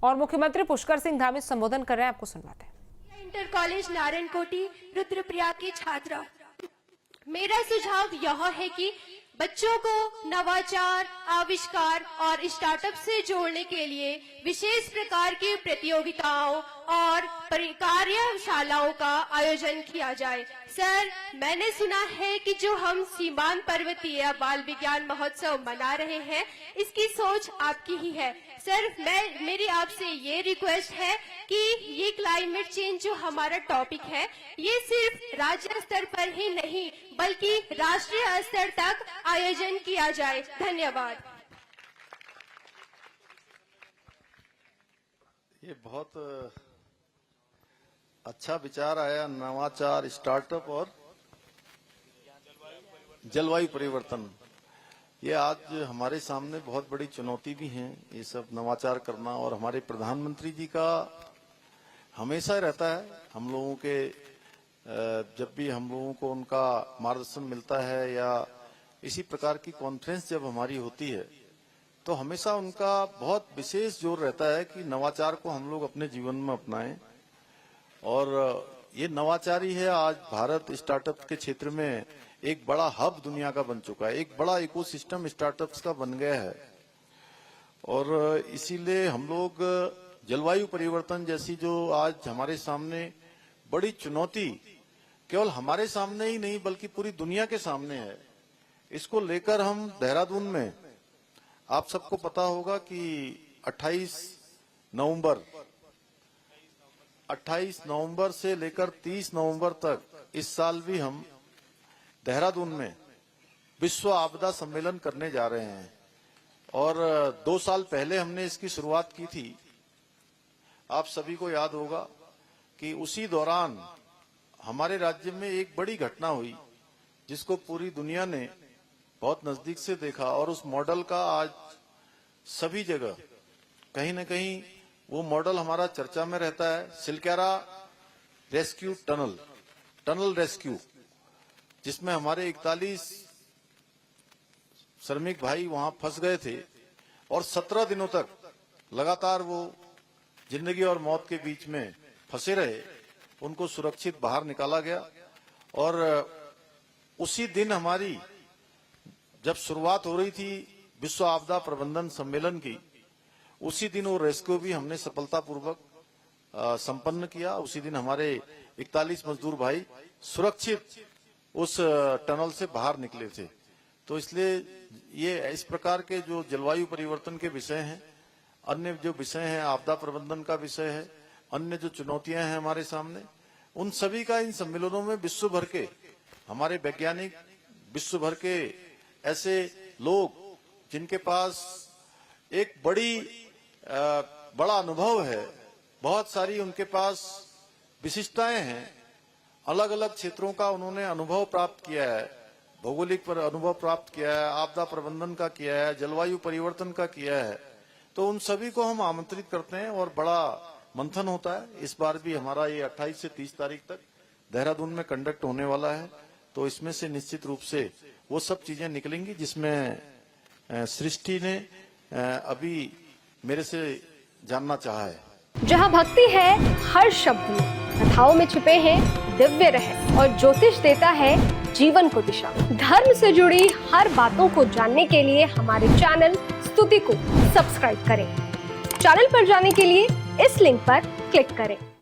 और मुख्यमंत्री पुष्कर सिंह धामी संबोधन कर रहे हैं, आपको सुनवाते हैं। इंटर कॉलेज नारायणकोटी रुद्रप्रयाग के छात्र, मेरा सुझाव यह है कि बच्चों को नवाचार, आविष्कार और स्टार्टअप से जोड़ने के लिए विशेष प्रकार की प्रतियोगिताओं और कार्यशालाओं का आयोजन किया जाए। सर, मैंने सुना है कि जो हम सीमांत पर्वतीय बाल विज्ञान महोत्सव मना रहे हैं, इसकी सोच आपकी ही है। सर, मेरी आपसे ये रिक्वेस्ट है कि ये क्लाइमेट चेंज जो हमारा टॉपिक है, ये सिर्फ राज्य स्तर पर ही नहीं बल्कि राष्ट्रीय स्तर तक आयोजन किया जाए। धन्यवाद। ये बहुत अच्छा विचार आया, नवाचार, स्टार्टअप और जलवायु परिवर्तन। ये आज हमारे सामने बहुत बड़ी चुनौती भी है, ये सब नवाचार करना। और हमारे प्रधानमंत्री जी का हमेशा रहता है, हम लोगों के जब भी हम लोगों को उनका मार्गदर्शन मिलता है या इसी प्रकार की कॉन्फ्रेंस जब हमारी होती है, तो हमेशा उनका बहुत विशेष जोर रहता है कि नवाचार को हम लोग अपने जीवन में अपनाएं। और ये नवाचार ही है, आज भारत स्टार्टअप के क्षेत्र में एक बड़ा हब दुनिया का बन चुका है, एक बड़ा इकोसिस्टम स्टार्टअप्स का बन गया है। और इसीलिए हम लोग जलवायु परिवर्तन जैसी जो आज हमारे सामने बड़ी चुनौती केवल हमारे सामने ही नहीं बल्कि पूरी दुनिया के सामने है, इसको लेकर हम देहरादून में, आप सबको पता होगा कि 28 नवंबर से लेकर 30 नवंबर तक इस साल भी हम देहरादून में विश्व आपदा सम्मेलन करने जा रहे हैं। और 2 साल पहले हमने इसकी शुरुआत की थी। आप सभी को याद होगा कि उसी दौरान हमारे राज्य में एक बड़ी घटना हुई जिसको पूरी दुनिया ने बहुत नजदीक से देखा। और उस मॉडल का आज सभी जगह कहीं न कहीं वो मॉडल हमारा चर्चा में रहता है। सिलक्यारा रेस्क्यू टनल रेस्क्यू, जिसमें हमारे 41 श्रमिक भाई वहां फंस गए थे और 17 दिनों तक लगातार वो जिंदगी और मौत के बीच में फंसे रहे, उनको सुरक्षित बाहर निकाला गया। और उसी दिन हमारी जब शुरुआत हो रही थी विश्व आपदा प्रबंधन सम्मेलन की, उसी दिन वो रेस्क्यू भी हमने सफलतापूर्वक संपन्न किया। उसी दिन हमारे 41 मजदूर भाई सुरक्षित उस टनल से बाहर निकले थे। तो इसलिए ये इस प्रकार के जो जलवायु परिवर्तन के विषय हैं, अन्य जो विषय हैं, आपदा प्रबंधन का विषय है, अन्य जो चुनौतियां हैं हमारे सामने, उन सभी का इन सम्मेलनों में विश्व भर के हमारे वैज्ञानिक, विश्व भर के ऐसे लोग जिनके पास एक बड़ा अनुभव है, बहुत सारी उनके पास विशिष्टताएं हैं, अलग अलग क्षेत्रों का उन्होंने अनुभव प्राप्त किया है, भौगोलिक पर अनुभव प्राप्त किया है, आपदा प्रबंधन का किया है, जलवायु परिवर्तन का किया है। तो उन सभी को हम आमंत्रित करते हैं और बड़ा मंथन होता है। इस बार भी हमारा ये 28 से 30 तारीख तक देहरादून में कंडक्ट होने वाला है। तो इसमें से निश्चित रूप से वो सब चीजें निकलेंगी जिसमें सृष्टि ने अभी मेरे से जानना चाहा है। जहाँ भक्ति है हर शब्द में, कथाओं में छुपे हैं दिव्य रहस्य और ज्योतिष देता है जीवन को दिशा। धर्म से जुड़ी हर बातों को जानने के लिए हमारे चैनल स्तुति को सब्सक्राइब करें। चैनल पर जाने के लिए इस लिंक पर क्लिक करें।